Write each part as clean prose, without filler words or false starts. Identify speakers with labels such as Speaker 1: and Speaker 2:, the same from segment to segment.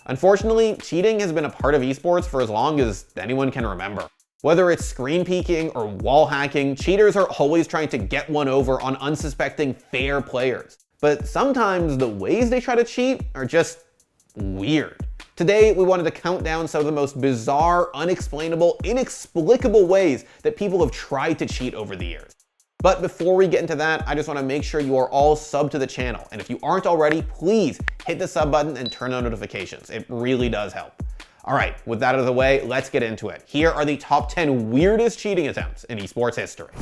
Speaker 1: Unfortunately, cheating has been a part of esports for as long as anyone can remember. Whether it's screen peeking or wall hacking, cheaters are always trying to get one over on unsuspecting fair players. But sometimes the ways they try to cheat are just weird. Today, we wanted to count down some of the most bizarre, unexplainable, inexplicable ways that people have tried to cheat over the years. But before we get into that, I just want to make sure you are all subbed to the channel. And if you aren't already, please hit the sub button and turn on notifications. It really does help. All right, with that out of the way, let's get into it. Here are the top 10 weirdest cheating attempts in esports history.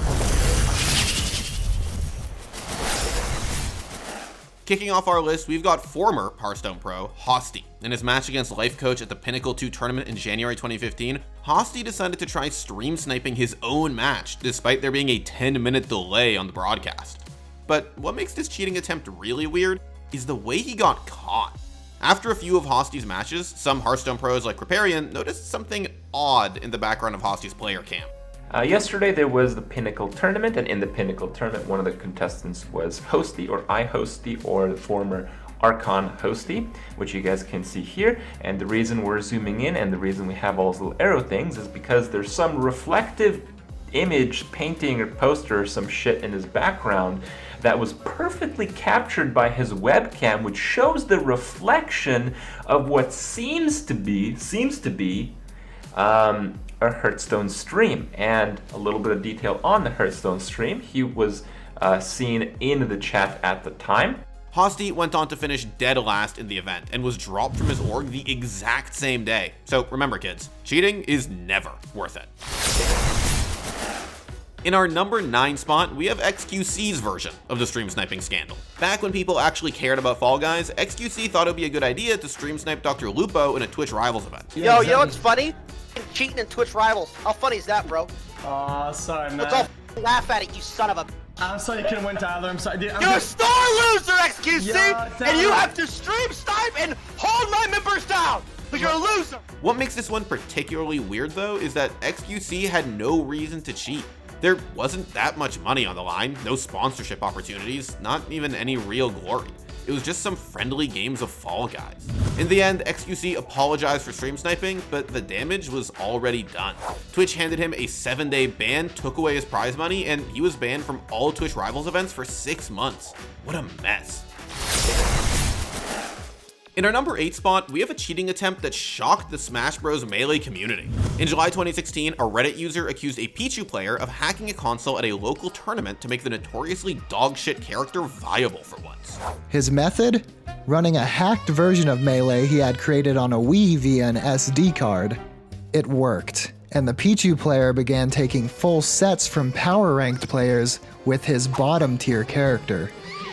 Speaker 1: Kicking off our list, we've got former Hearthstone pro Hosti. In his match against Life Coach at the Pinnacle 2 tournament in January 2015, Hosti decided to try stream sniping his own match, despite there being a 10-minute delay on the broadcast. But what makes this cheating attempt really weird is the way he got caught. After a few of Hosti's matches, some Hearthstone pros like Kriparian noticed something odd in the background of Hosti's player cam.
Speaker 2: Yesterday there was the Pinnacle tournament, and in the Pinnacle tournament one of the contestants was Hosti, or iHosti, or the former Archon Hosti, which you guys can see here. And the reason we're zooming in and the reason we have all those little arrow things is because there's some reflective image, painting, or poster or some shit in his background that was perfectly captured by his webcam, which shows the reflection of what seems to be a Hearthstone stream. And a little bit of detail on the Hearthstone stream, he was seen in the chat at the time.
Speaker 1: Hosti went on to finish dead last in the event and was dropped from his org the exact same day. So remember kids, cheating is never worth it. In our number 9 spot, we have XQC's version of the stream sniping scandal. Back when people actually cared about Fall Guys, XQC thought it would be a good idea to stream snipe Dr. Lupo in a Twitch Rivals event.
Speaker 3: Yo, you know what's funny? Cheating in Twitch Rivals. How funny is that, bro?
Speaker 4: Aw, sorry, man.
Speaker 3: Let's all laugh at it, you son of a...
Speaker 4: I'm sorry you couldn't win, Tyler. I'm sorry. Dude,
Speaker 3: You're a star loser, XQC!
Speaker 4: Yeah,
Speaker 3: and you have to stream snipe and hold my members down! Because you're a loser!
Speaker 1: What makes this one particularly weird, though, is that XQC had no reason to cheat. There wasn't that much money on the line, no sponsorship opportunities, not even any real glory. It was just some friendly games of Fall Guys. In the end, XQC apologized for stream sniping, but the damage was already done. Twitch handed him a 7-day ban, took away his prize money, and he was banned from all Twitch Rivals events for 6 months. What a mess. In our number 8 spot, we have a cheating attempt that shocked the Smash Bros. Melee community. In July 2016, a Reddit user accused a Pichu player of hacking a console at a local tournament to make the notoriously dogshit character viable for once.
Speaker 5: His method? Running a hacked version of Melee he had created on a Wii via an SD card. It worked, and the Pichu player began taking full sets from power-ranked players with his bottom-tier character,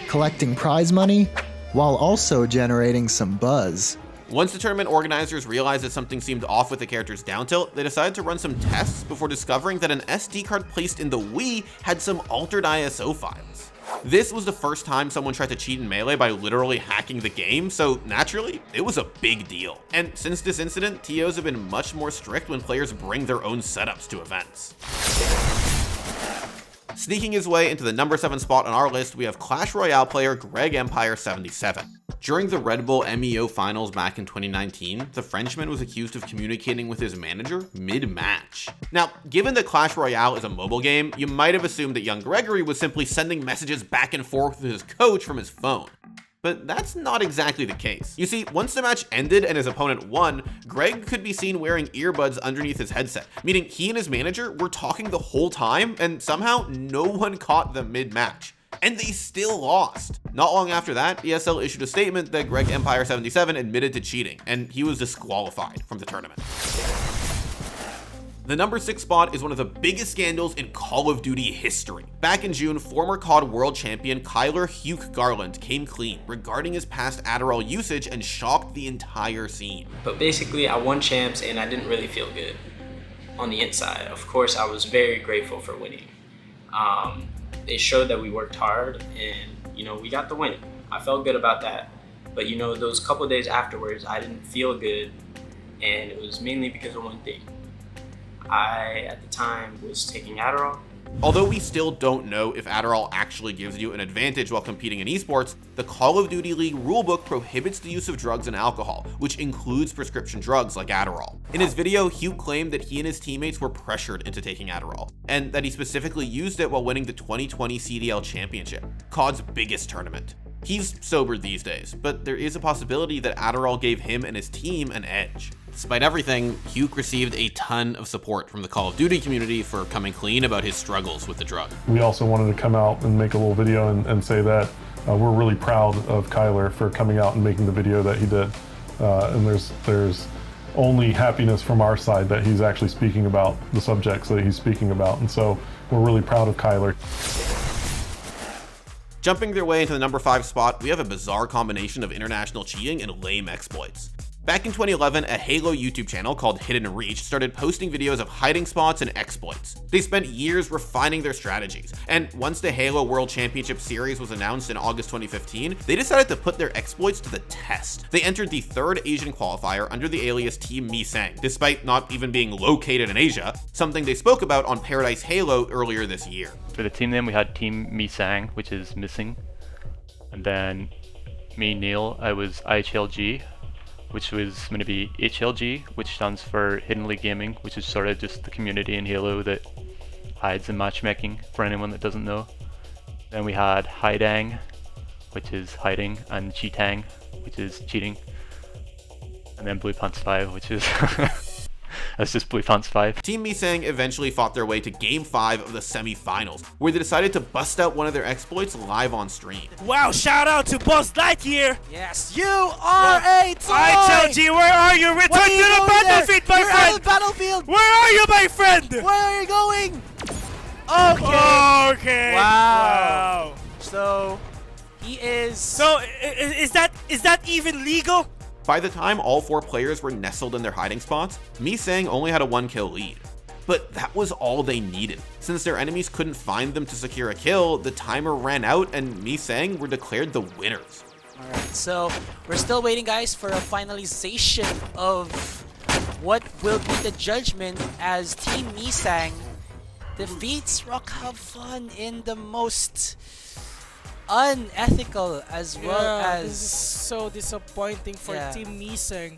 Speaker 5: collecting prize money, while also generating some buzz.
Speaker 1: Once the tournament organizers realized that something seemed off with the character's down tilt, they decided to run some tests before discovering that an SD card placed in the Wii had some altered ISO files. This was the first time someone tried to cheat in Melee by literally hacking the game, so naturally, it was a big deal. And since this incident, TOs have been much more strict when players bring their own setups to events. Sneaking his way into the number 7 spot on our list, we have Clash Royale player Greg Empire77. During the Red Bull MEO finals back in 2019, the Frenchman was accused of communicating with his manager mid-match. Now, given that Clash Royale is a mobile game, you might have assumed that young Gregory was simply sending messages back and forth with his coach from his phone. But that's not exactly the case. You see, once the match ended and his opponent won, Greg could be seen wearing earbuds underneath his headset, meaning he and his manager were talking the whole time, and somehow no one caught them mid-match. And they still lost. Not long after that, ESL issued a statement that Greg Empire77 admitted to cheating, and he was disqualified from the tournament. The number 6 spot is one of the biggest scandals in Call of Duty history. Back in June, former COD world champion Kyler Hugh Garland came clean regarding his past Adderall usage and shocked the entire scene.
Speaker 6: But basically, I won champs and I didn't really feel good on the inside. Of course, I was very grateful for winning. It showed that we worked hard and, we got the win. I felt good about that. But, those couple days afterwards, I didn't feel good, and it was mainly because of one thing. I, at the time, was taking Adderall,
Speaker 1: Although we still don't know if Adderall actually gives you an advantage while competing in esports, the Call of Duty League rulebook prohibits the use of drugs and alcohol, which includes prescription drugs like Adderall. In his video, Hugh claimed that he and his teammates were pressured into taking Adderall, and that he specifically used it while winning the 2020 CDL Championship, COD's biggest tournament. He's sober these days, but there is a possibility that Adderall gave him and his team an edge. Despite everything, Hugh received a ton of support from the Call of Duty community for coming clean about his struggles with the drug.
Speaker 7: We also wanted to come out and make a little video and say that we're really proud of Kyler for coming out and making the video that he did. And there's only happiness from our side that he's actually speaking about the subjects that he's speaking about. And so we're really proud of Kyler.
Speaker 1: Jumping their way into the number 5 spot, we have a bizarre combination of international cheating and lame exploits. Back in 2011, a Halo YouTube channel called Hidden Reach started posting videos of hiding spots and exploits. They spent years refining their strategies, and once the Halo World Championship Series was announced in August 2015, they decided to put their exploits to the test. They entered the 3rd Asian qualifier under the alias Team Meesang, despite not even being located in Asia, something they spoke about on Paradise Halo earlier this year.
Speaker 8: For the team name, we had Team Meesang, which is missing. And then me, Niall, I was IHLG, which was going to be HLG, which stands for Hidden League Gaming, which is sort of just the community in Halo that hides in matchmaking, for anyone that doesn't know. Then we had Hidang, which is hiding, and Cheatang, which is cheating. And then Blue Pants 5, which is that's just Blue Pants 5.
Speaker 1: Team Meesang eventually fought their way to Game 5 of the semi-finals, where they decided to bust out one of their exploits live on stream.
Speaker 3: Wow, shout out to Buzz Lightyear.
Speaker 9: Yes, you are a toy!
Speaker 3: IHLG, where are you? Return to the battlefield, my
Speaker 9: You're
Speaker 3: friend!
Speaker 9: on the battlefield!
Speaker 3: Where are you, my friend?
Speaker 9: Where are you going? Okay.
Speaker 3: Okay.
Speaker 9: Wow. So, he is...
Speaker 3: So, is that even legal?
Speaker 1: By the time all 4 players were nestled in their hiding spots, Meesang only had a 1-kill lead. But that was all they needed. Since their enemies couldn't find them to secure a kill, the timer ran out and Meesang were declared the winners.
Speaker 9: Alright, so we're still waiting, guys, for a finalization of what will be the judgment as Team Meesang defeats Rock Have Fun in the most unethical as well as...
Speaker 10: This is so disappointing for Team Meesang.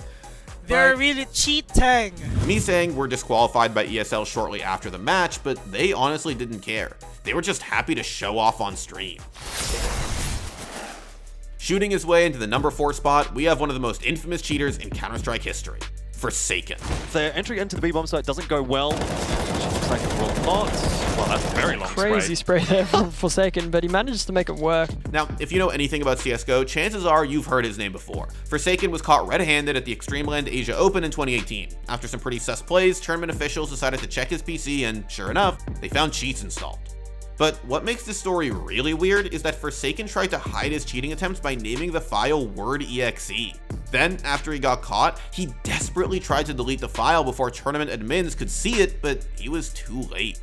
Speaker 3: They're really cheating.
Speaker 1: Meesang were disqualified by ESL shortly after the match, but they honestly didn't care. They were just happy to show off on stream. Shooting his way into the number 4 spot, we have one of the most infamous cheaters in Counter-Strike history, Forsaken.
Speaker 11: Their entry into the B-bomb site doesn't go well. Looks like it will not. Well, that's a very long
Speaker 12: Crazy spray there from Forsaken, but he managed to make it work.
Speaker 1: Now, if you know anything about CSGO, chances are you've heard his name before. Forsaken was caught red-handed at the Extremeland Asia Open in 2018. After some pretty sus plays, tournament officials decided to check his PC, and sure enough, they found cheats installed. But what makes this story really weird is that Forsaken tried to hide his cheating attempts by naming the file word.exe. Then, after he got caught, he desperately tried to delete the file before tournament admins could see it, but he was too late.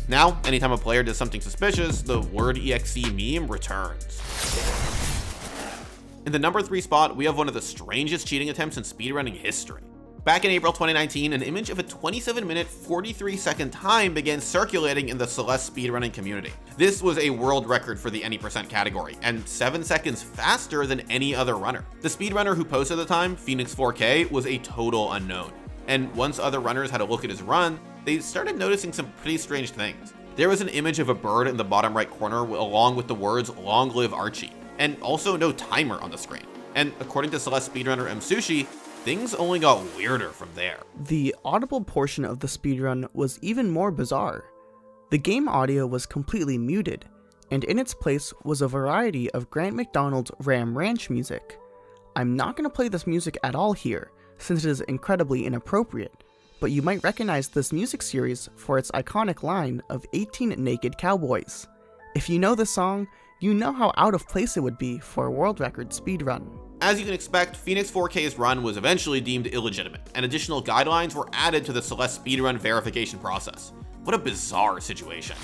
Speaker 1: Now, anytime a player does something suspicious, the word.exe meme returns. In the number 3 spot, we have one of the strangest cheating attempts in speedrunning history. Back in April 2019, an image of a 27-minute, 43-second time began circulating in the Celeste speedrunning community. This was a world record for the any percent category, and 7 seconds faster than any other runner. The speedrunner who posted the time, Phoenix 4K, was a total unknown. And once other runners had a look at his run, they started noticing some pretty strange things. There was an image of a bird in the bottom right corner along with the words "Long live Archie," and also no timer on the screen. And according to Celeste speedrunner Sushi, things only got weirder from there.
Speaker 13: The audible portion of the speedrun was even more bizarre. The game audio was completely muted, and in its place was a variety of Grant McDonald's Ram Ranch music. I'm not going to play this music at all here, since it is incredibly inappropriate, but you might recognize this music series for its iconic line of 18 naked cowboys. If you know the song, you know how out of place it would be for a world record speedrun.
Speaker 1: As you can expect, Phoenix 4K's run was eventually deemed illegitimate, and additional guidelines were added to the Celeste speedrun verification process. What a bizarre situation.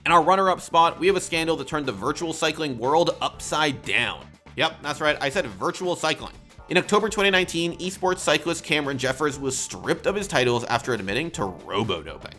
Speaker 1: In our runner-up spot, we have a scandal that turned the virtual cycling world upside down. Yep, that's right, I said virtual cycling. In October 2019, esports cyclist Cameron Jeffers was stripped of his titles after admitting to robo-doping.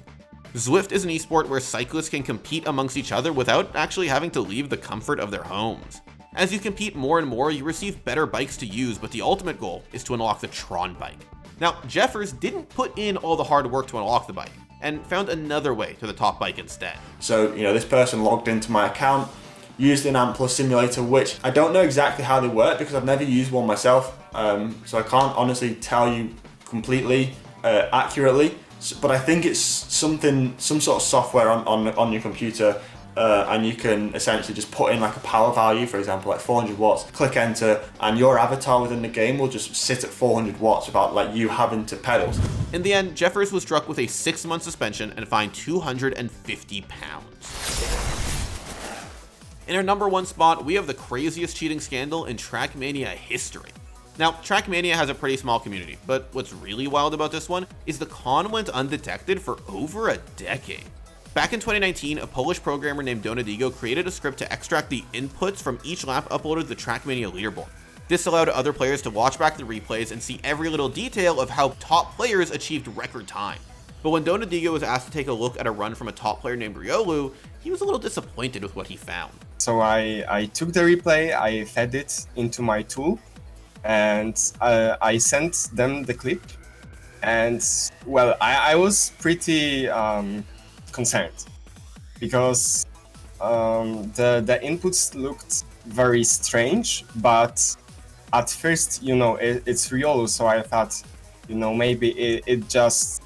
Speaker 1: Zwift is an esport where cyclists can compete amongst each other without actually having to leave the comfort of their homes. As you compete more and more, you receive better bikes to use, but the ultimate goal is to unlock the Tron bike. Now, Jeffers didn't put in all the hard work to unlock the bike, and found another way to the top bike instead.
Speaker 14: So, this person logged into my account, used an Ant Plus simulator, which I don't know exactly how they work because I've never used one myself, so I can't honestly tell you completely accurately. But I think it's some sort of software on your computer, and you can essentially just put in like a power value, for example, like 400 watts, click enter, and your avatar within the game will just sit at 400 watts without like you having to pedal.
Speaker 1: In the end, Jeffers was struck with a 6-month suspension and fined £250. In our number 1 spot, we have the craziest cheating scandal in Trackmania history. Now, Trackmania has a pretty small community, but what's really wild about this one is the con went undetected for over a decade. Back in 2019, a Polish programmer named Donadigo created a script to extract the inputs from each lap uploaded to the Trackmania leaderboard. This allowed other players to watch back the replays and see every little detail of how top players achieved record time. But when Donadigo was asked to take a look at a run from a top player named Riolu, he was a little disappointed with what he found.
Speaker 15: So I took the replay, I fed it into my tool, and I sent them the clip. And well, I was pretty concerned because the inputs looked very strange, but at first, it's Riolu, so I thought, maybe it just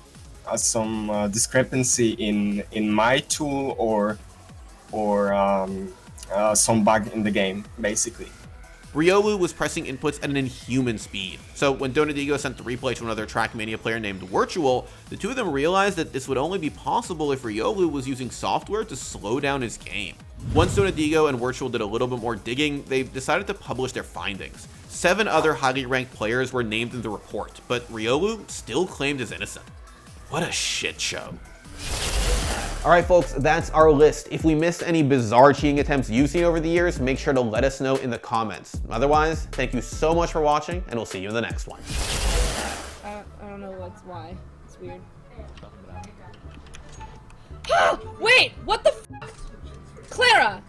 Speaker 15: some discrepancy in my tool or some bug in the game, basically.
Speaker 1: Riolu was pressing inputs at an inhuman speed, so when Donadigo sent the replay to another Trackmania player named Virtual, the two of them realized that this would only be possible if Riolu was using software to slow down his game. Once Donadigo and Virtual did a little bit more digging, they decided to publish their findings. 7 other highly ranked players were named in the report, but Riolu still claimed his innocence. What a shit show. Alright folks, that's our list. If we missed any bizarre cheating attempts you've seen over the years, make sure to let us know in the comments. Otherwise, thank you so much for watching, and we'll see you in the next one.
Speaker 16: I don't know why. It's weird. Wait! What the f? Clara!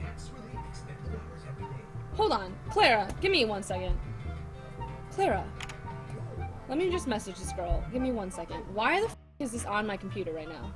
Speaker 16: Hold on. Clara, give me 1 second. Clara. Let me just message this girl. Give me 1 second. Why the f is this on my computer right now?